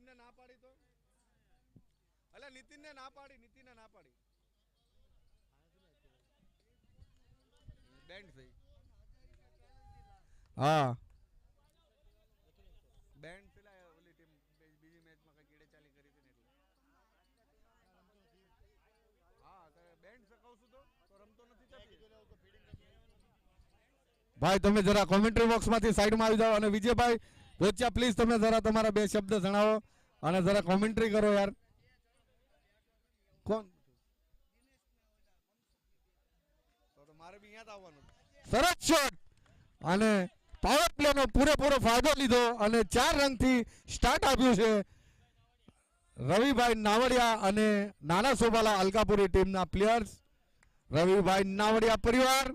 ને ના પાડી તો અલ્યા નીતિન ને ના પાડી નીતિન ને ના પાડી બેન્ડ થઈ હા બેન્ડ પેલા ઓલી ટીમ બીજી મેચમાં કઈ કેડે ચાલી કરી હતી ને એટલે હા બેન્ડ કહું છું તો રમતો નથી થતી ભાઈ તમે જરા કોમેન્ટ્રી બોક્સમાંથી સાઈડમાં આવી જાઓ અને વિજયભાઈ રોચિયા પ્લીઝ તમે જરા તમારા બે શબ્દ જણાવો અને જરા કોમેન્ટ્રી કરો યાર કોણ તો મારે બી અહીંયા જ આવવાનું સરસ શોટ અને પાવર પ્લેનો પૂરેપૂરો ફાયદો લીધો અને 4 રનથી સ્ટાર્ટ આપ્યું છે રવિભાઈ નાવડિયા અને નાના સોબાલા અલકાપુરી ટીમના પ્લેયર્સ રવિભાઈ નાવડિયા પરિવાર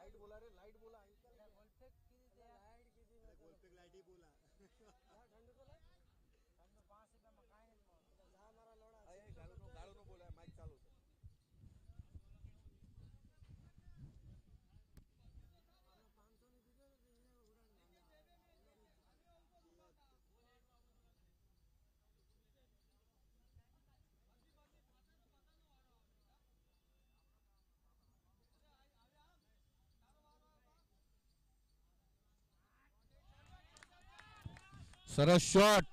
लाइट बोला रे लाइट बोला गोलफेक की दे लाइट की दे गोलफेक लाइट ही बोला यार ठंडू तो ले ठंडू 5 रुपए में काहे नहीं जा हमारा लोड़ा अरे गालो नो बोला माइक चालू है સરસ શોટ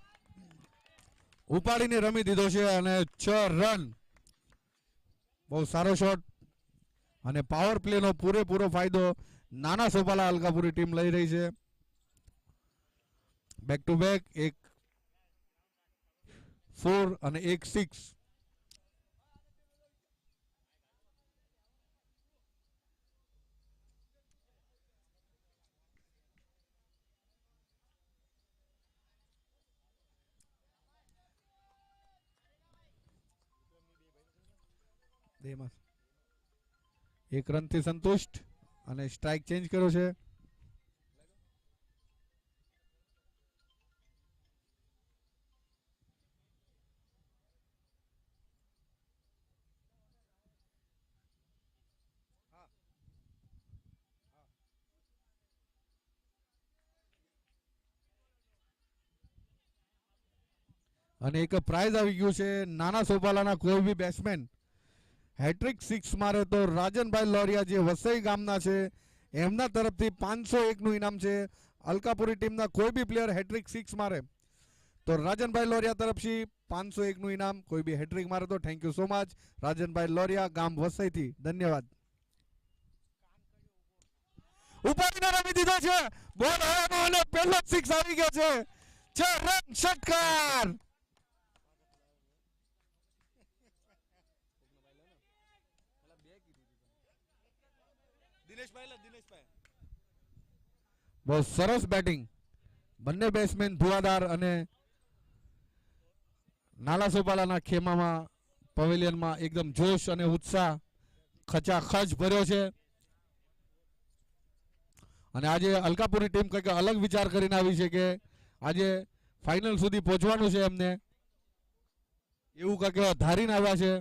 ઉપાડીને રમી દીધો છે અને 6 રન બહુ સારો શોટ અને પાવર પ્લેનો પૂરેપૂરો ફાયદો નાના સોપાલા અલકાપુરી ટીમ લઈ રહી છે બેક ટુ બેક એક 4 અને એક 6 એક રનથી સંતુષ્ટ અને સ્ટ્રાઇક ચેન્જ કર્યો છે અને એક પ્રાઇઝ આવી ગયું છે નાના સોપાલાના કોઈ બી બેટ્સમેન હેટ્રિક 6 મારે તો રાજનભાઈ લોરિયા જે વસઈ ગામના છે એમના તરફથી 501 નું ઇનામ છે અલકાપુરી ટીમના કોઈ બી પ્લેયર હેટ્રિક 6 મારે તો રાજનભાઈ લોરિયા તરફથી 501 નું ઇનામ કોઈ બી હેટ્રિક મારે તો thank you so much રાજનભાઈ Loriya ગામ વસઈથી ધન્યવાદ ઉપાડીને રમી દીધો છે બોલ હવાનો અને પહેલો 6 આવી ગયો છે 6 રન ષટકાર બહુ સરસ બેટિંગ બંને બેટ્સમેન ધુઆધાર અને નાલા સોપાલાના ખેમામાં પવેલિયનમાં એકદમ જોશ અને ઉત્સાહ ખચાખચ ભર્યો છે અને આજે અલકાપુરી ટીમ કંઈક અલગ વિચાર કરીને આવી છે કે આજે ફાઇનલ સુધી પહોંચવાનું છે એમને એવું કંઈક ધારીને આવ્યા છે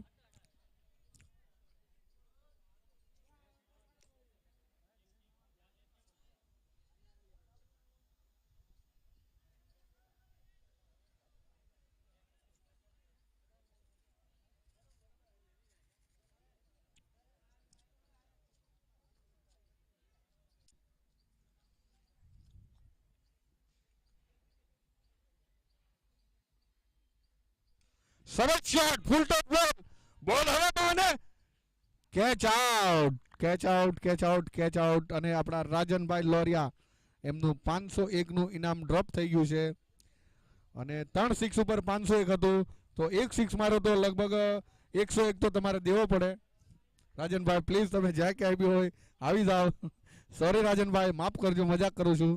સરસ શોટ ફૂલ ટોપ બોલ હવે માને catch out catch out catch out catch out અને આપણા રાજનભાઈ લોરિયા એમનું 501 નું ઇનામ ડ્રોપ થઈ ગયું છે અને 3 સિક્સ ઉપર 501 હતું તો એક સિક્સ મારો તો લગભગ 101 તો તમારે દેવો પડે રાજનભાઈ પ્લીઝ તમે જ્યાં ક્યાંય બી હોય આવી જાઓ સોરી રાજનભાઈ માફ કરજો મજાક કરું છું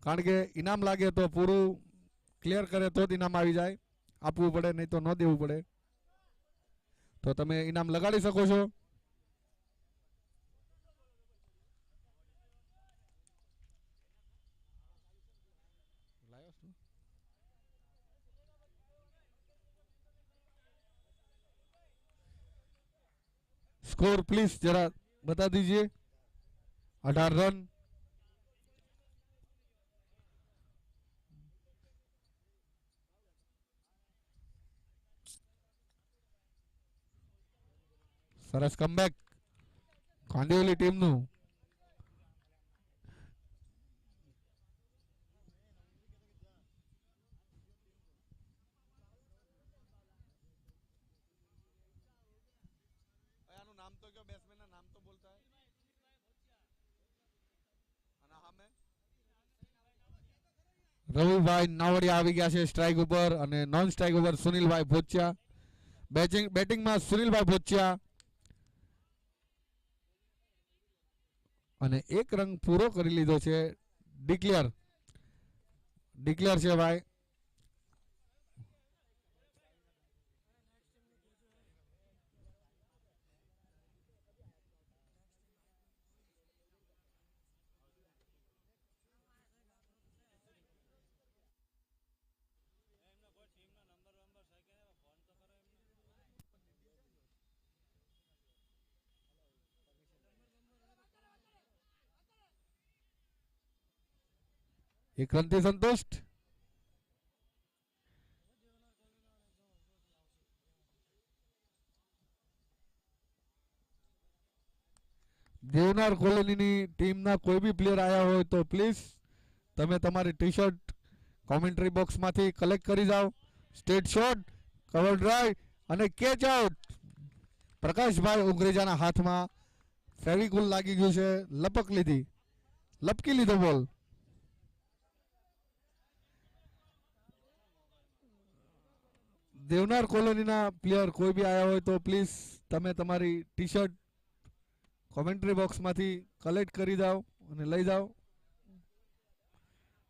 કારણ કે ઇનામ લાગે તો પૂરું ક્લિયર કરે તો જ ઇનામ આવી જાય આપવું પડે નહીં તો ન દેવું પડે તો તમે ઇનામ લગાડી શકો છો स्कोर प्लीज जरा बता दीजिए। 18 रन। સરસ કમબેક કાંદિવલી ટીમનું। નામ તો કયો બેટ્સમેન ના નામ તો બોલતા હે અને સામે રવિભાઈ નાવડિયા આવી ગયા છે સ્ટ્રાઇક ઉપર અને નોન સ્ટ્રાઇક ઉપર સુનિલભાઈ ભોચિયા। બેટિંગમાં સુનિલભાઈ ભોચિયા અને એક રંગ પૂરો કરી લીધો છે। ડિક્લેર છે ભાઈ। एक रन થી સંતુષ્ટ। દેવનાર કોલોનીની ટીમના કોઈ બી પ્લેયર આવ્યા હોય તો પ્લીઝ તમે તમારી ટી શર્ટ કોમેન્ટ્રી બોક્સમાંથી કલેક્ટ કરી જાઓ। સ્ટેટ શોટ કવર ડ્રાઈવ અને કેચ આઉટ। પ્રકાશભાઈ ઉગરેજાના હાથમાં ફેવિકુલ લાગી ગયું છે। લપકી લીધો બોલ। દેવનાર કોલોનીના પ્લેયર કોઈ બી આવ્યા હોય તો પ્લીઝ તમે તમારી ટી શર્ટ કોમેન્ટ્રી બોક્સમાંથી કલેક્ટ કરી જાઓ અને લઈ જાઓ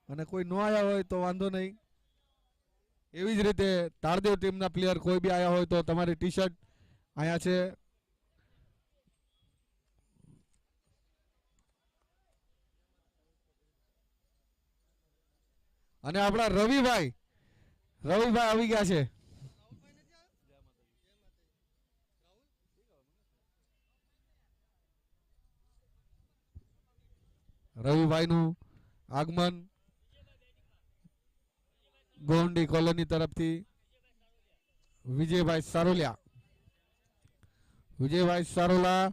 અને કોઈ ન આવ્યા હોય તો વાંધો નહીં। એવી જ રીતે તાળદેવ ટીમના પ્લેયર કોઈ બી આવ્યા હોય તો તમારી ટી શર્ટ અહીંયા છે। અને આપણા રવિભાઈ આવી ગયા છે। રવિભાઈનું આગમન ગોંડી કોલોની તરફથી વિજયભાઈ સારોલા।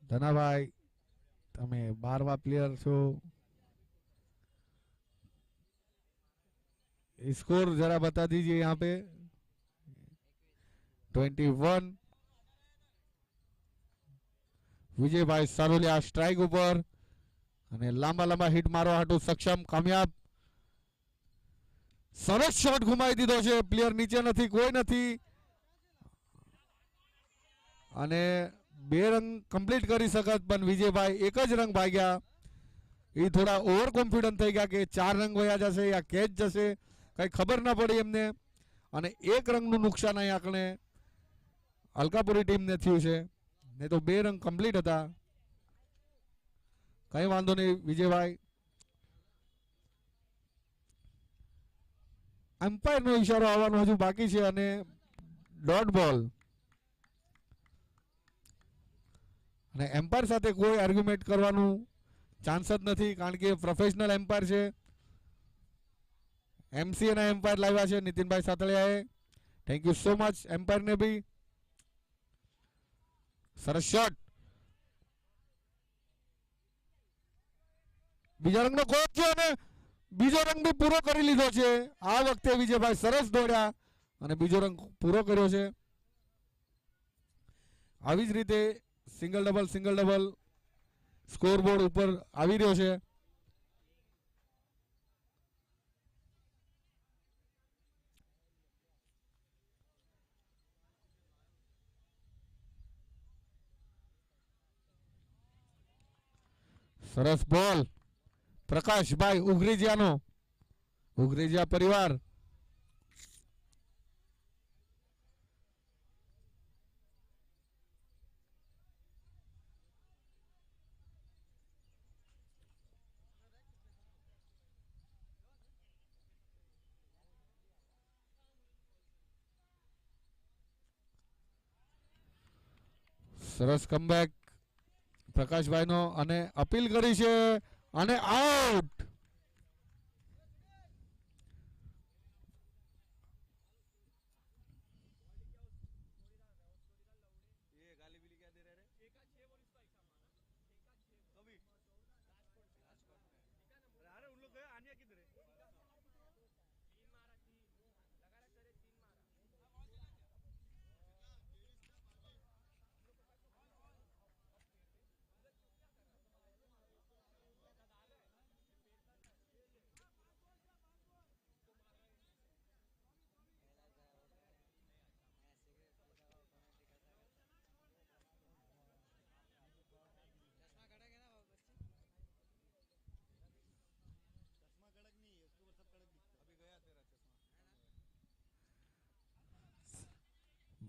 ધનાભાઈ તમે 12वां प्लेयर છો। स्कोर जरा बता दीजिए यहाँ पे। 21। विजयभाई सारोलिया स्ट्राइक ऊपर અને લાંબા હિટ મારવા હાટુ સક્ષમ કામયાબ। સરસ શોટ ઘુમાવી દીધો છે। પ્લેયર નીચે નથી, કોઈ નથી અને 2 રંગ કમ્પ્લીટ કરી શકત પણ વિજયભાઈ એક જ રંગ ભાગ્યા। એ થોડા ઓવર કોન્ફિડન્ટ થઈ ગયા કે 4 રંગ વયા જશે યા કેચ જશે, કઈ ખબર ના પડી એમને અને 1 રંગનું નુકસાન અહીં આપણે અલકાપુરી ટીમને થયું છે। નહીં તો 2 રંગ કમ્પ્લીટ હતા। કઈ વાંધો નહીં વિજયભાઈ। એમ્પાયરનો ઈશારો આવવાનો હજુ બાકી છે અને ડોટ બોલ અને એમ્પાયર સાથે કોઈ આર્ગ્યુમેન્ટ કરવાનું ચાન્સ જ નથી કારણ કે પ્રોફેશનલ એમ્પાયર છે। એમસીએના એમ્પાયર લાવ્યા છે નીતિનભાઈ સાતળિયાએ। થેન્ક યુ સો મચ એમ્પાયરને બી। સરસ શોટ બીજા રંગનો કોચ છે અને બીજો રંગ બી પૂરો કરી લીધો છે. આ વખતે વિજયભાઈ સરસ દોડ્યા અને બીજો રંગ પૂરો કર્યો છે. આવી જ રીતે સિંગલ ડબલ સ્કોરબોર્ડ ઉપર આવી રહ્યો છે. સરસ બોલ પ્રકાશભાઈ ઉઘરેજિયા પરિવાર. સરસ કમબેક પ્રકાશભાઈનો અને અપીલ કરી છે અને આઉટ.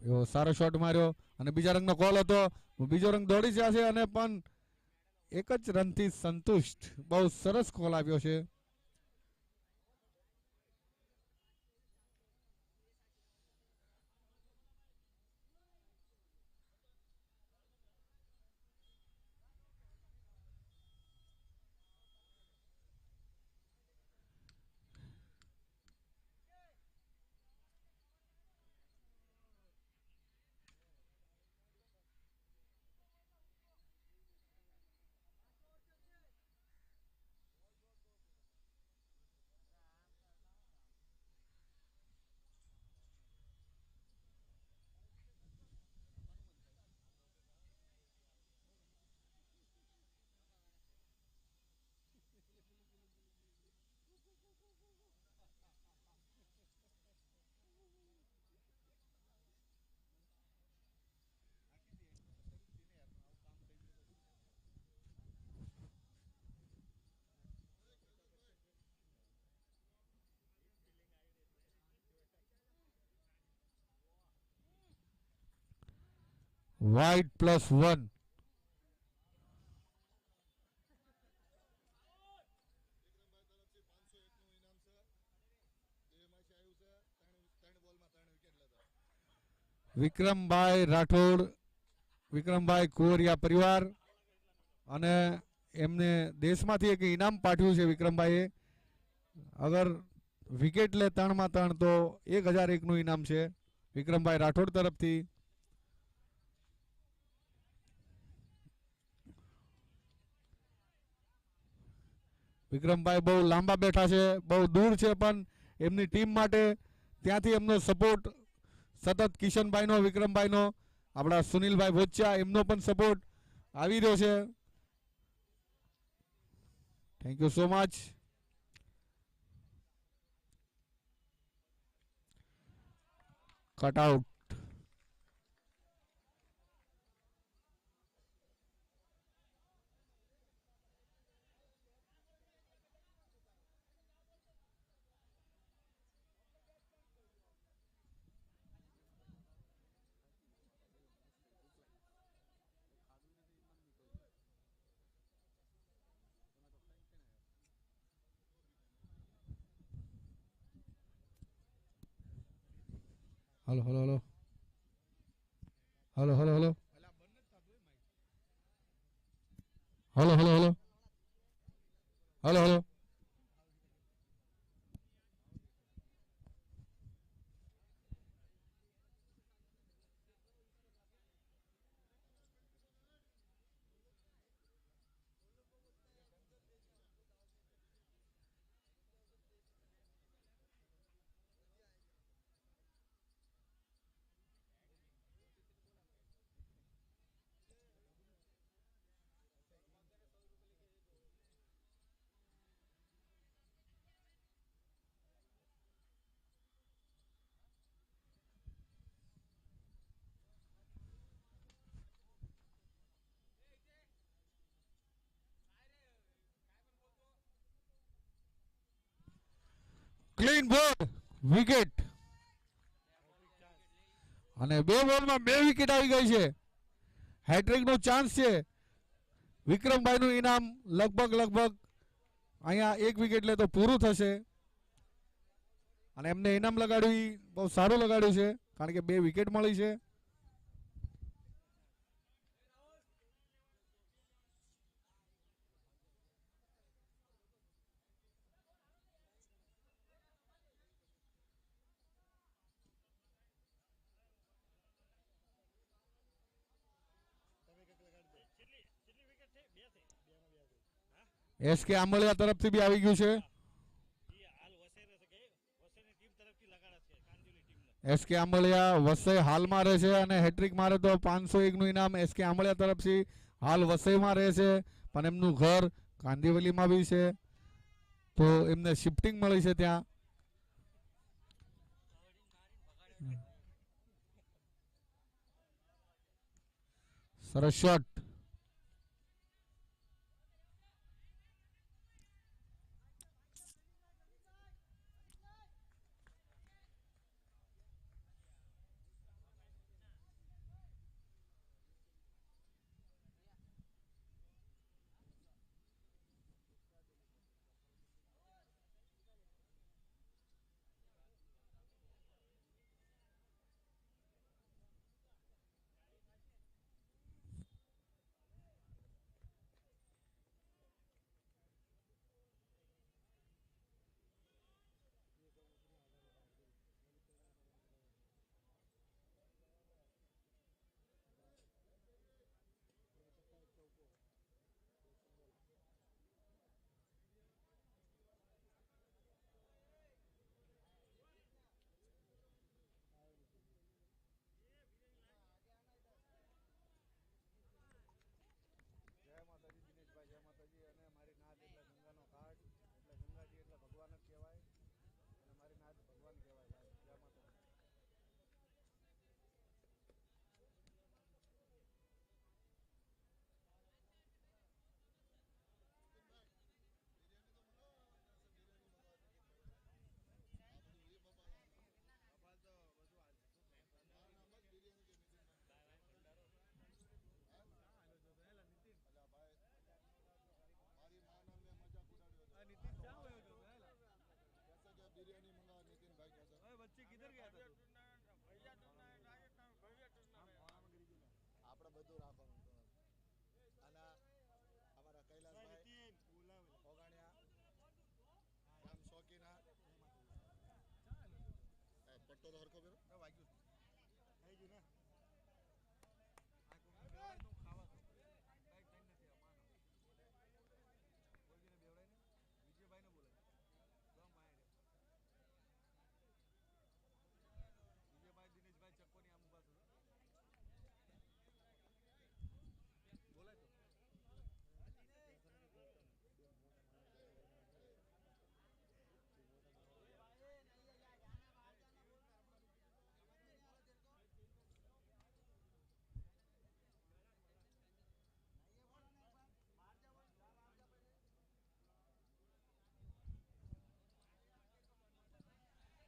એવો સારો શોટ માર્યો અને બીજા રંગનો કોલ હતો. બીજો રંગ દોડી જશે અને પણ એક જ રનથી સંતુષ્ટ. બહુ સરસ કોલ આવ્યો છે. વાઇડ +1. વિક્રમભાઈ રાઠોડ, વિક્રમભાઈ કુંવરિયા પરિવાર અને એમને દેશમાંથી એક ઇનામ પાઠવ્યું છે વિક્રમભાઈએ. અગર વિકેટ લે 3 માં 3 તો 1001નું ઇનામ છે વિક્રમભાઈ રાઠોડ તરફથી. વિક્રમભાઈ બહુ લાંબા બેઠા છે, બહુ દૂર છે, પણ એમની ટીમ માટે ત્યાંથી એમનો સપોર્ટ સતત કિશનભાઈનો, વિક્રમભાઈનો, આપણા સુનિલભાઈ ભોચ્યા એમનો પણ સપોર્ટ આવી રહ્યો છે. Thank you so much. Cut out. Hello hello hello hello hello hello hello hello hello hello hello. Clean board wicket અને 2 બોલમાં 2 વિકેટ આવી ગઈ છે. હેટ્રિક નો ચાન્સ છે. વિક્રમભાઈ નું ઇનામ લગભગ અહીંયા 1 વિકેટ લે તો પૂરું થશે અને એમને ઇનામ લગાડવી બહુ સારું લગાડ્યું છે કારણ કે 2 વિકેટ મળી છે. એસકે આંબલિયા તરફથી બી આવી ગયું છે. એસકે આંબલિયા વસઈ હાલમાં રહે છે અને હેટ્રિક મારે તો 501 નું ઇનામ એસકે આંબલિયા તરફથી હાલ વસઈમાં રહે છે પણ એમનું ઘર કાંદિવલીમાં બી છે તો એમને શિફ્ટિંગ મળી છે ત્યાં. સરસ શોટ.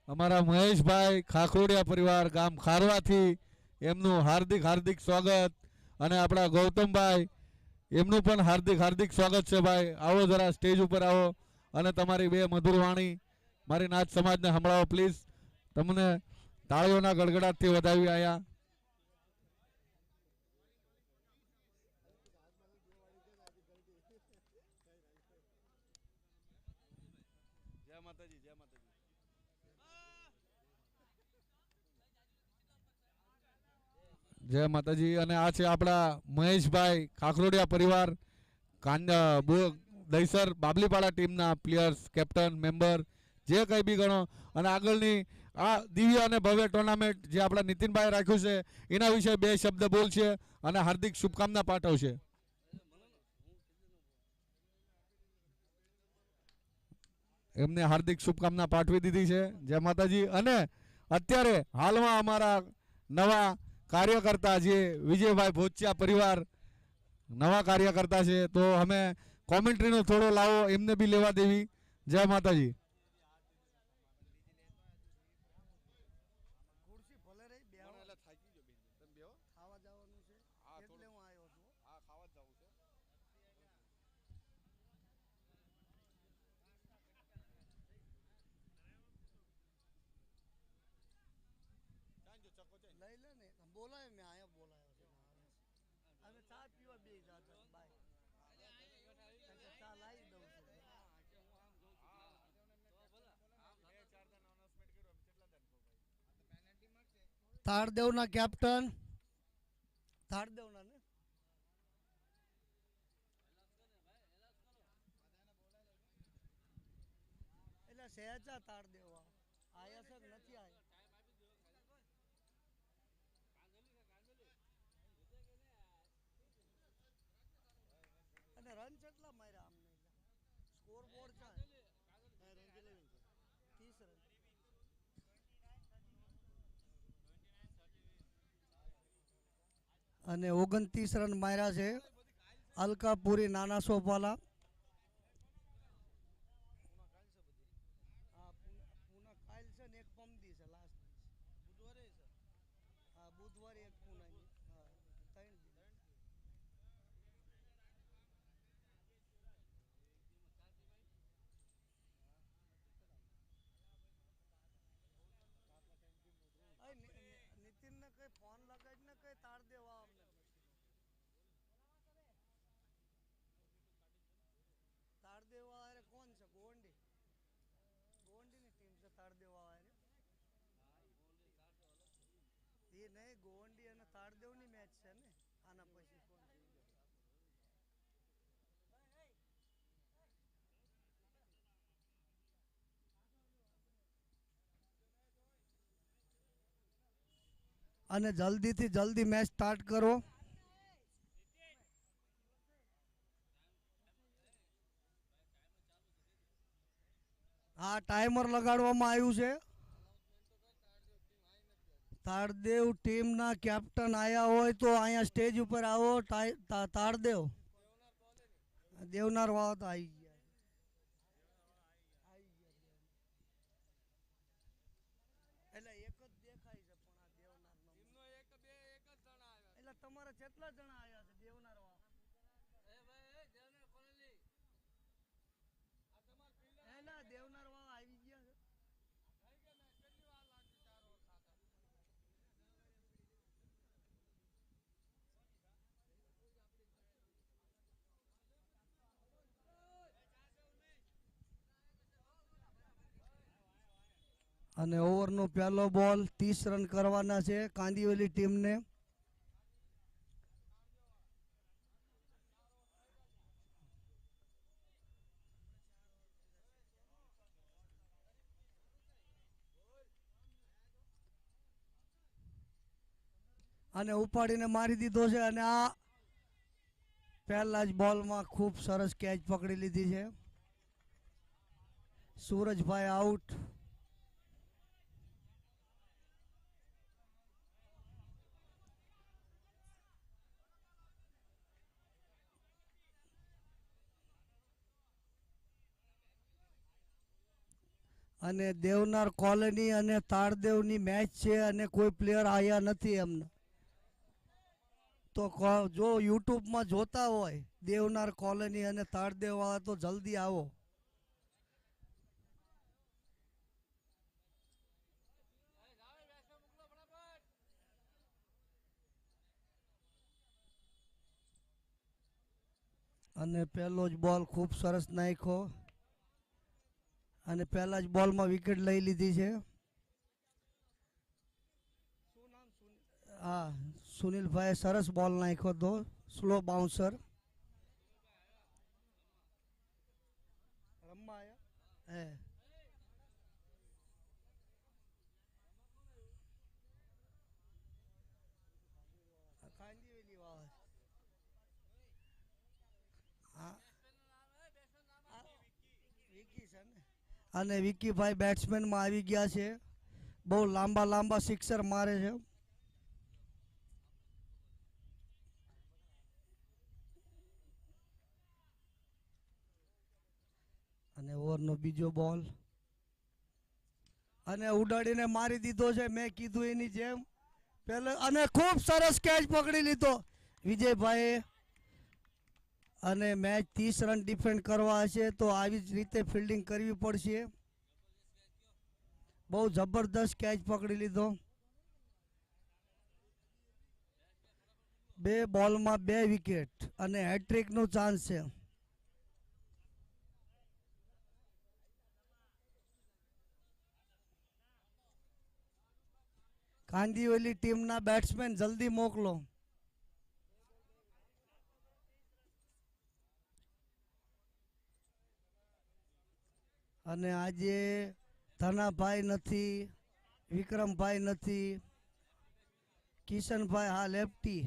અમારા મહેશભાઈ ખાખરોડિયા પરિવાર ગામ ખારવાથી એમનું હાર્દિક સ્વાગત અને આપણા ગૌતમભાઈ એમનું પણ હાર્દિક સ્વાગત છે. ભાઈ આવો જરા સ્ટેજ ઉપર આવો અને તમારી 2 મધુર વાણી મારી નાથ સમાજને સંભળાવો પ્લીઝ. તમને તાળીઓના ગડગડાટથી વધાવી આયા. જય માતાજી. અને આ છે આપણા મહેશભાઈ ખાખરોડિયા પરિવાર દહીસર બાબલીપાડા ટીમના પ્લેયર્સ, કેપ્ટન, મેમ્બર જે કંઈ બી ગણો. અને આગળની આ દિવ્ય અને ભવ્ય ટુર્નામેન્ટ જે આપણા નીતિનભાઈ રાખ્યું છે એના વિશે 2 શબ્દ બોલશે અને હાર્દિક શુભકામના પાઠવશે. એમને હાર્દિક શુભકામના પાઠવી દીધી છે. જય માતાજી. અને અત્યારે હાલમાં અમારા નવા કાર્યકર્તા જે વિજયભાઈ ભોચિયા પરિવાર નવા કાર્યકર્તા છે તો અમે કોમેન્ટ્રીનો થોડો લાવો એમને બી લેવા દેવી. જય માતાજી. તાળદેવના કેપ્ટન તાળદેવના ને એટલે સહેજા તાળદેવ આયા છે નથી આયા અને રન કેટલા માર્યા આમને સ્કોર બોર્ડ છે 30 રન અને 29 રન માર્યા છે અલકાપુરી નાના સોપાલા પૂના કાલ છે ને એક પમદી છે લાસ્ટ બુધવારે છે હા બુધવારે એક પૂનાની હા 3 દિવસ નીતિન ને કઈ ફોન લગાડી ને કઈ તાર દેવા અમને તાર દેવા અરે કોણ છે ગોંડી ગોંડીની ટીમ છે તાર દેવા અરે એ નહીં ગોંડી અને તારદેવની મેચ છે ને આના પછી કોણ અને જલ્દીથી જલ્દી મેચ સ્ટાર્ટ કરો આ ટાઈમર લગાડવામાં આવ્યું છે તારદેવ ટીમના કેપ્ટન આયા હોય તો અહીંયા સ્ટેજ ઉપર આવો તારદેવ દેવનાર વાળા તો આવી ગયા એટલે એક જ દેખાય છે પણ આ દેવનાર નો એટલે તમારા કેટલા જણા આવ્યા છે દેવનાર વાળા એલા દેવનાર વાળા આવી ગયા છે અને ઓવરનો પહેલો બોલ 30 રન કરવાના છે કાંદીવલી ટીમને અને ઉપાડીને મારી દીધો છે અને આ પહેલા જ બોલમાં ખૂબ સરસ કેચ પકડી લીધી છે સૂરજભાઈ આઉટ અને દેવનાર કોલોની અને તાળદેવની મેચ છે અને કોઈ પ્લેયર આવ્યા નથી એમને તો જો યુટ્યુબમાં જોતા હોય દેવનાર કોલોની અને તાળદેવ વાળા તો જલ્દી આવો અને પહેલો જ બોલ ખૂબ સરસ નાખ્યો અને પહેલા જ બોલમાં વિકેટ લઈ લીધી છે હા સુનિલભાઈ સરસ બોલ નાખ્યો હતો સ્લો બાઉન્સર રમવા હે કાંદીવેલી વાળા વિકી છે ને અને વિકીભાઈ બેટ્સમેનમાં આવી ગયા છે બહુ લાંબા લાંબા સિક્સર મારે છે અને ઓવરનો બીજો બોલ અને ઉડાડીને મારી દીધો છે મેં કીધું એની જેમ પહેલા અને ખૂબ સરસ કેચ પકડી લીધો વિજયભાઈએ અને મેચ 30 રન ડિફેન્ડ કરવા હશે તો આવી જ રીતે ફિલ્ડિંગ કરવી પડશે બહુ જબરદસ્ત કેચ પકડી લીધો 2 બોલમાં 2 વિકેટ અને હેટ્રિકનું ચાન્સ છે. કાંદીવલી ટીમના બેટ્સમેન જલ્દી મોકલો. અને આજે ધનાભાઈ નથી, વિક્રમભાઈ નથી, કિશનભાઈ હા લેફ્ટી.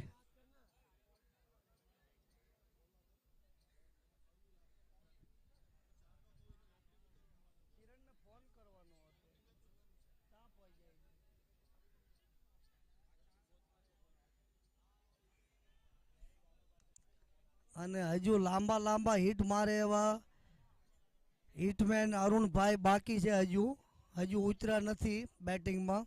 અને હજુ લાંબા લાંબા હિટ મારે એવા હિટમેન અરુણભાઈ બાકી છે. હજુ ઉતર્યા નથી બેટિંગમાં.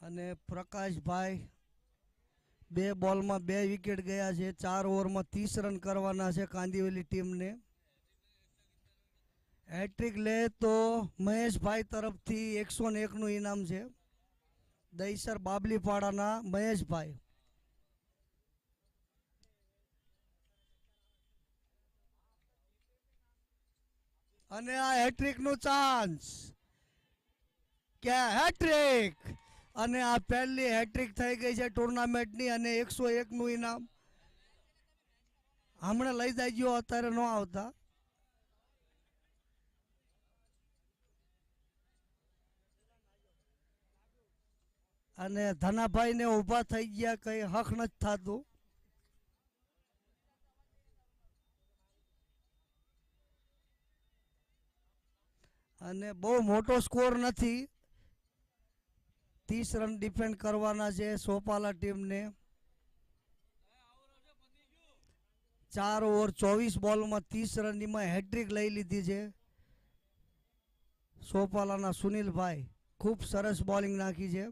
અને પ્રકાશભાઈ 2 બોલમાં 2 વિકેટ ગયા છે. 4 ઓવરમાં 30 રન કરવાના છે કાંદીવલી ટીમને. હેટ્રિક લે તો મહેશભાઈ તરફથી 101નું ઇનામ છે. દહીસર બાબલીપાડાના મહેશભાઈ. અને આ હેટ્રિકનું ચાન્સ કે હેટ્રિક. અને આ પહેલી હેટ્રિક થઈ ગઈ છે ટુર્નામેન્ટની અને 101નું ઇનામ. હમણાં લઈ જાય અત્યારે ન આવતા. અને ધનાભાઈને ઊભા થઈ ગયા, કઈ હક નથી થતું. અને બહુ મોટો સ્કોર નથી. 30 રન ડિફેન્ડ કરવાના છે સોપાલા ટીમને. 4 ઓવર 24 બોલમાં 30 રનની હેટ્રિક લઈ લીધી છે સોપાલાના સુનિલભાઈ. ખૂબ સરસ બોલિંગ નાખી છે.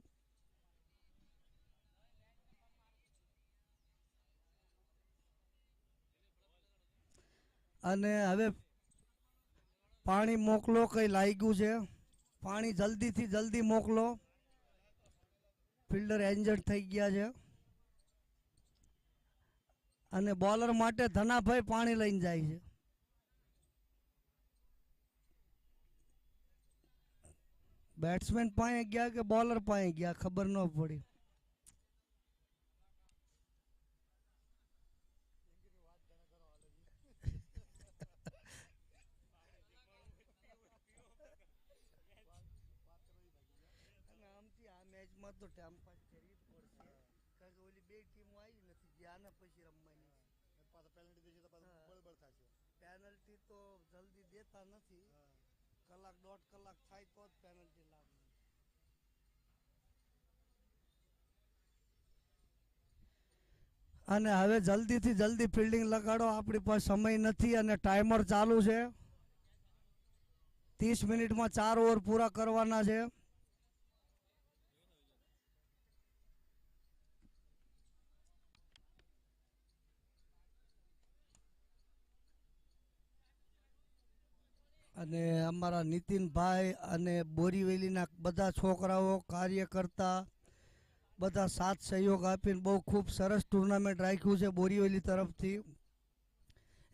અને હવે પાણી મોકલો, કઈ લાગ્યું છે. પાણી જલ્દીથી જલ્દી મોકલો. ફિલ્ડર એન્જર્ડ થઈ ગયા છે. અને બોલર માટે ધનાભાઈ પાણી લઈને જાય છે. બેટ્સમેન પાસે ગયા કે બોલર પાસે ગયા ખબર ન પડી. મેચમાં તો ટાઈમ પાસ કરવી જ પડશે, કારણ કે ઓલી 2 ટીમો આવી નથી જે આના પછી રમવાની પેનલ્ટી તો જલ્દી દેતા નથી. કલાક 1.5 કલાક થાય તો જ પેનલ્ટી લાગે. અને હવે જલ્દીથી જલ્દી ફિલ્ડિંગ લગાડો, આપણી પાસે સમય નથી અને ટાઈમર ચાલુ છે. 30 મિનિટમાં 4 ઓવર પૂરા કરવાના છે. અને અમારા નીતિનભાઈ અને બોરીવલીના બધા છોકરાઓ કાર્યકર્તા બધા સાથ સહયોગ આપીને બહુ ખૂબ સરસ ટુર્નામેન્ટ રાખ્યું છે બોરીવલી તરફથી.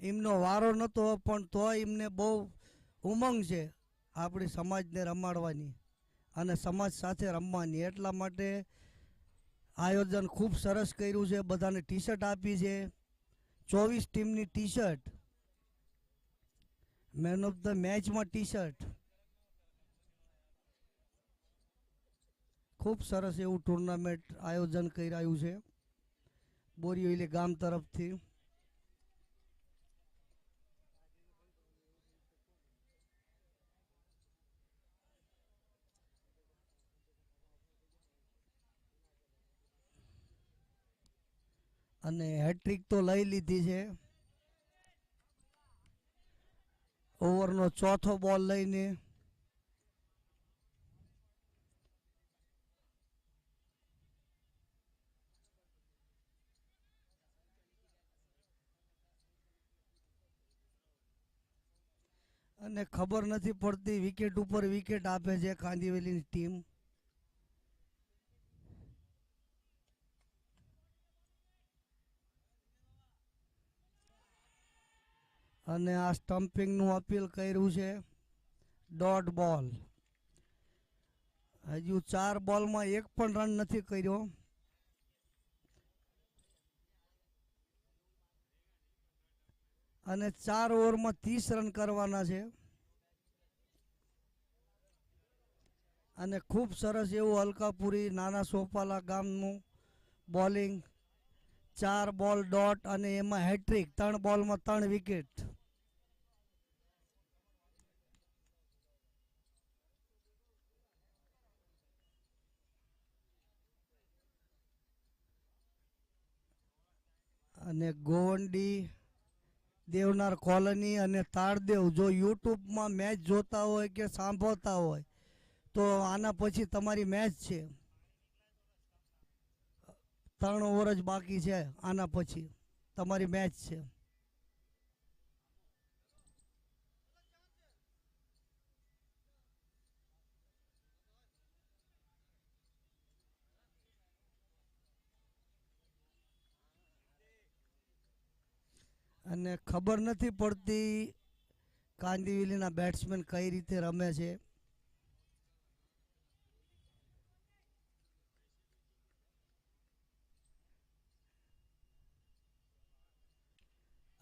એમનો વારો નહોતો પણ તો એમને બહુ ઉમંગ છે આપણી સમાજને રમાડવાની અને સમાજ સાથે રમવાની. એટલા માટે આયોજન ખૂબ સરસ કર્યું છે. બધાને ટી શર્ટ આપી છે, 24 ટીમની T shirt. Man of the મેચમાં ટી શર્ટ. ખૂબ સરસ એવું ટુર્નામેન્ટ આયોજન કરાયું છે બોરીવલી ગામ તરફથી. અને હેટ્રિક તો લઈ લીધી છે. ઓવરનો ચોથો બોલ લઈને અને ખબર નથી પડતી વિકેટ ઉપર વિકેટ આપે છે કાંદિવલીની ટીમ. અને આ સ્ટમ્પિંગનું અપીલ કર્યું છે. ડોટ બોલ. હજુ 4 બોલમાં એક પણ રન નથી કર્યો. અને 4 ઓવરમાં 30 રન કરવાના છે. અને ખૂબ સરસ એવું અલકાપુરી નાના સોપાલા ગામનું બોલિંગ. 4 બોલ ડોટ અને એમાં હેટ્રિક. 3 બોલમાં 3 વિકેટ. અને ગોવંડી, દેવનાર કોલોની અને તાળદેવ જો યુટ્યુબમાં મેચ જોતા હોય કે સાંભળતા હોય તો આના પછી તમારી મેચ છે. 3 ઓવર જ બાકી છે. આના પછી તમારી મેચ છે. અને ખબર નથી પડતી કાંદિવલીના બેટ્સમેન કઈ રીતે રમે છે.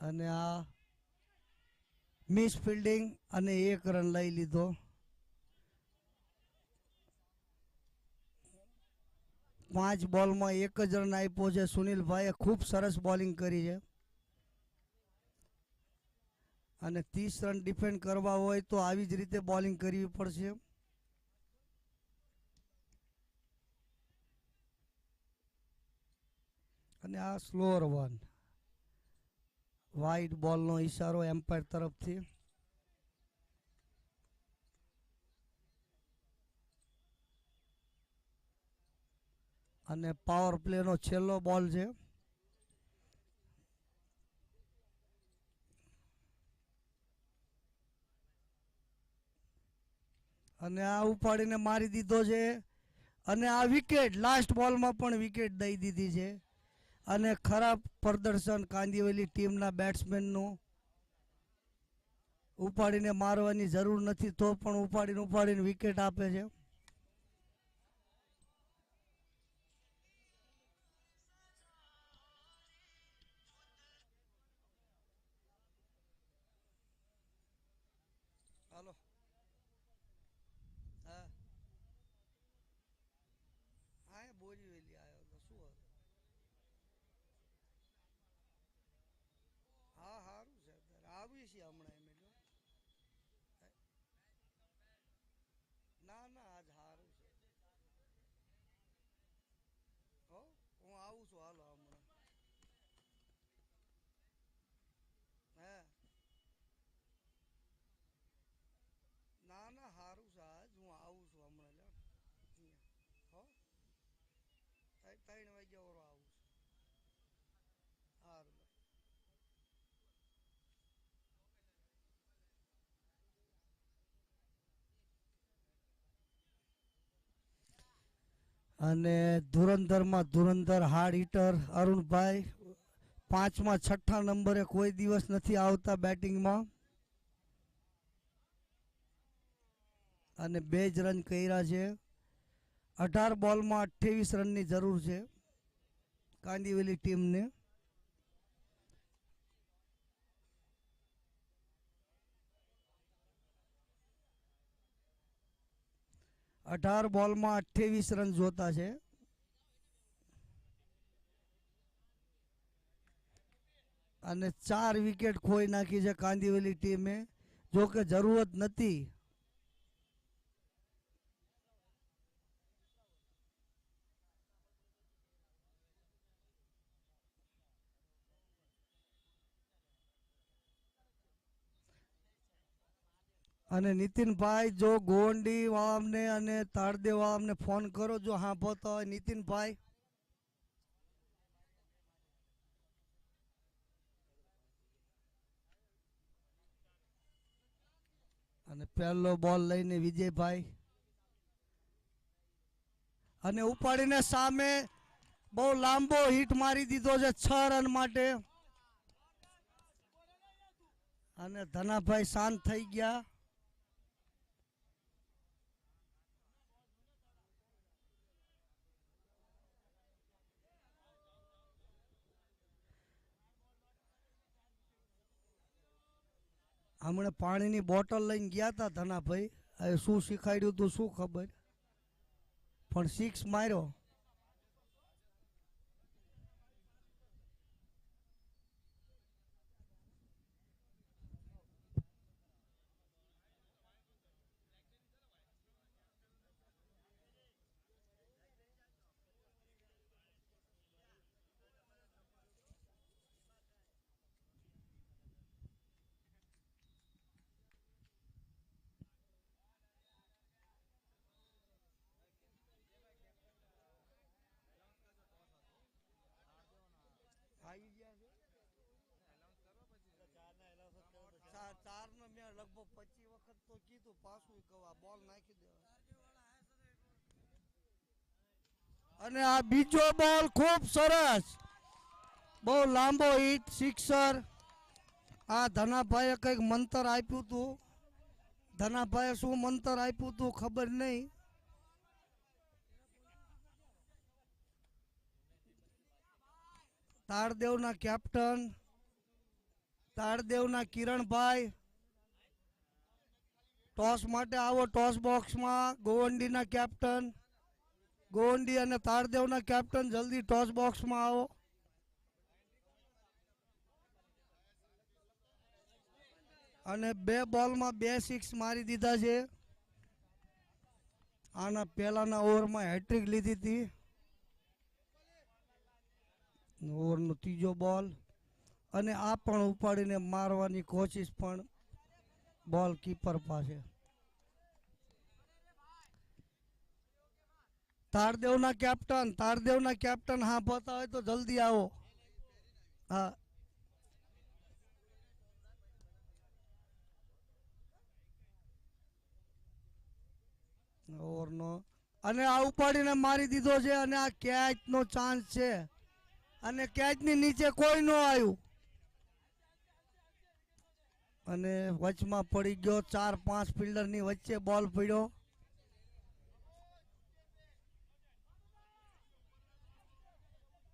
અને આ મિસ ફિલ્ડિંગ અને 1 રન લઈ લીધો. 5 બોલમાં 1 જ રન આપ્યો છે. સુનિલભાઈએ ખૂબ સરસ બોલિંગ કરી છે. અને 30 રન ડિફેન્ડ કરવા હોય તો આવી જ રીતે બોલિંગ કરવી પડશે. અને આ સ્લોઅર વન. વાઇડ બોલનો ઈશારો એમ્પાયર તરફથી. અને પાવર પ્લેનો છેલ્લો બોલ છે. અને આ ઉપાડીને મારી દીધો છે. અને આ વિકેટ લાસ્ટ બોલમાં પણ વિકેટ દઈ દીધી છે. અને ખરાબ પ્રદર્શન કાંદિવલી ટીમના બેટ્સમેનનું. ઉપાડીને મારવાની જરૂર નથી તો પણ ઉપાડીને વિકેટ આપે છે. હાલો. હા હા બોરીવલી આવ્યો તો શું હતું. હા સારું છે. અત્યારે આવી છે હમણાં એમ એટલે. ના ના આજ સારું છે. હો હું આવું છું હાલો હમણાં. હે ના ના સારું છે આજ હું આવું છું હમણાં લે. હો 3 વાગ્યા વાળો આવું છું. સારું. અને ધુરંધર હાર્ડ હિટર અરુણભાઈ 5માં 6ઠ્ઠા નંબરે કોઈ દિવસ નથી આવતા બેટિંગમાં. અને 2 જ રન કર્યા છે. 18 બોલમાં 28 રનની જરૂર છે કાંદિવલી ટીમને. 18 બોલમાં 28 રન જોતા છે. અને 4 વિકેટ ખોઈ નાખી છે કાંદિવલી ટીમે. જો કે જરૂરત નથી. અને નીતિનભાઈ જો ગોવંડી વાળાને અને તાળદેવ વાળાને ફોન કરો જો સાંભળતા હોય નીતિનભાઈ. અને પહેલો બોલ લઈને વિજયભાઈ અને ઉપાડીને સામે બહુ લાંબો હિટ મારી દીધો છે 6 રન માટે અને ધનાભાઈ શાંત થઈ ગયા. હમણાં પાણીની બોટલ લઈને ગયા હતા ધનાભાઈ. હવે શું શીખાડ્યું તું શું ખબર, પણ 6 માર્યો. ચાર નો મેં લગભગ 25 વખત તો કીધું, પાછું કહું બોલ નાખી દેવા. અને આ બીજો બોલ ખૂબ સરસ, બહુ લાંબો હિટ સિક્સર. આ ધનાભાઈએ કંઈક મંતર આપ્યું હતું. ધનાભાઈએ શું મંતર આપ્યું હતું ખબર નહીં. તાળદેવના કેપ્ટન, તાળદેવના કિરણભાઈ ટોસ માટે આવો. ટોસ બોક્સમાં ગોવંડીના કેપ્ટન, ગોવંડી અને તાળદેવના કેપ્ટન જલ્દી ટોસ બોક્સમાં આવો. અને 2 બોલમાં 2 સિક્સ મારી દીધા છે. આના પહેલાના ઓવરમાં હેટ્રિક લીધી હતી. ઓવરનો ત્રીજો બોલ અને આ પણ ઉપાડીને મારવાની કોશિશ, પણ બોલ કીપર પાસે. તાળદેવના કેપ્ટન, તાળદેવના કેપ્ટન હા પતા હોય તો જલ્દી આવો. હા, ઓવરનો અને આ ઉપાડીને મારી દીધો છે. અને આ કેચ નો ચાન્સ છે અને કેચ ની નીચે કોઈ ન આવ્યું અને વચમાં પડી ગયો. 4-5 ફિલ્ડર ની વચ્ચે બોલ પડ્યો.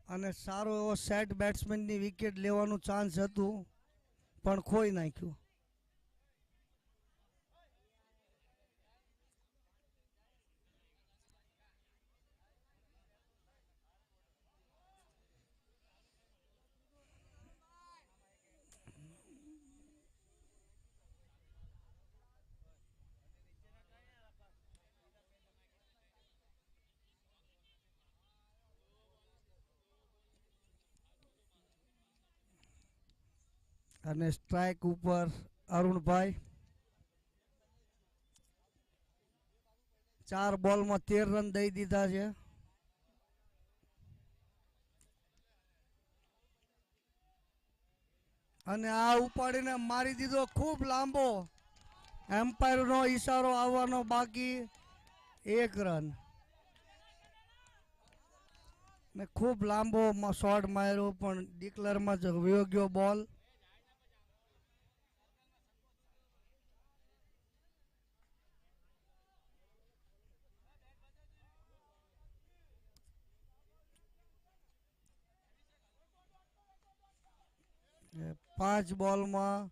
અને સારો એવો સેટ બેટ્સમેન ની વિકેટ લેવાનું ચાન્સ હતું, પણ ખોઈ નાખ્યું. અને સ્ટ્રાઇક ઉપર અરુણભાઈ 4 બોલમાં 13 રન દઈ દીધા છે. અને આ ઉપાડીને મારી દીધો ખૂબ લાંબો. એમ્પાયર નો ઈશારો આવવાનો બાકી, 1 રન. ને ખૂબ લાંબો શોટ માર્યો પણ ડિક્લેરમાં જ વયો ગયો બોલ. એ 5 બોલમાં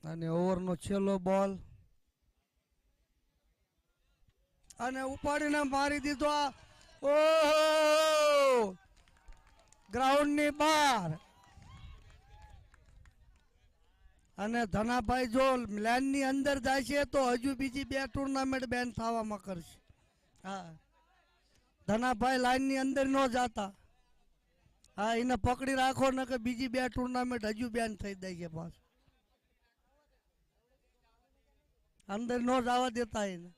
અને ઓવરનો છેલ્લો બોલ અને ઉપાડીને મારી દીધો. ઓહો, ગ્રાઉન્ડની બહાર. અને ધનાભાઈ જો લાઈનની અંદર જાય છે તો હજુ બીજી 2 ટુર્નામેન્ટ બેન થવામાં કરશે. હા, ધનાભાઈ લાઈનની અંદર ન જાતા. હા, એને પકડી રાખો ને કે બીજી 2 ટુર્નામેન્ટ હજુ બેન થઈ જાય છે. પાછું અંદર ન જવા દેતા એને.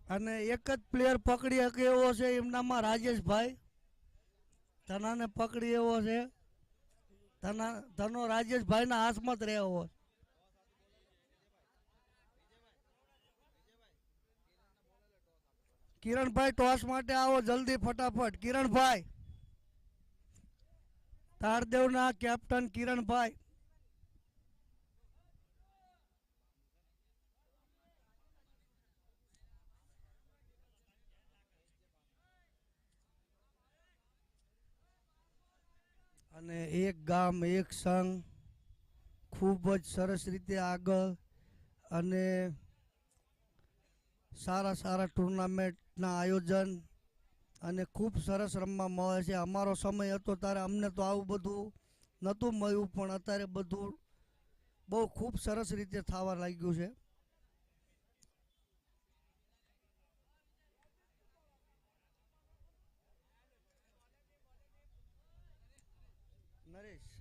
અને એક જ પ્લેયર પકડી શકે એવો છે એમનામાં રાજેશભાઈ ધનાને પકડી એવો છે ધનો રાજેશભાઈના હાથમાં જ રહેવો છે. કિરણભાઈ ટોસ માટે આવો જલ્દી ફટાફટ. કિરણભાઈ તારદેવના કેપ્ટન કિરણભાઈ. અને એક ગામ એક સંઘ ખૂબ જ સરસ રીતે આગળ અને સારા સારા ટુર્નામેન્ટના આયોજન અને ખૂબ સરસ રમવા મળે છે. અમારો સમય હતો ત્યારે અમને તો આવું બધું નહોતું મળ્યું પણ અત્યારે બધું બહુ ખૂબ સરસ રીતે થવા લાગ્યું છે. નરેશ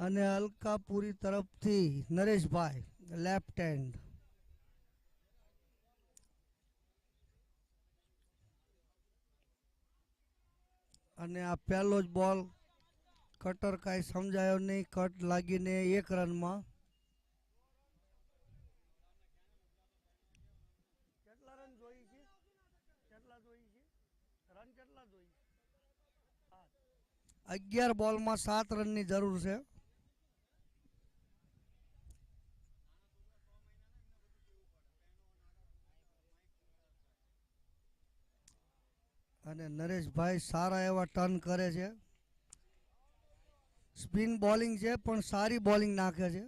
અને અલકાપુરી તરફથી નરેશભાઈ લેફ્ટ હેન્ડ. અને આ પહેલો જ બોલ કટર કાંઈ સમજાયો નહીં. કટ લાગીને 1 રનમાં. કેટલા રન જોઈ છે? કેટલા જોઈ છે? રન કેટલા જોઈ? 11 બોલમાં 7 રનની જરૂર છે. અને નરેશભાઈ સારા એવા ટર્ન કરે છે. સ્પિન બોલિંગ છે પણ સારી બોલિંગ નાખે છે.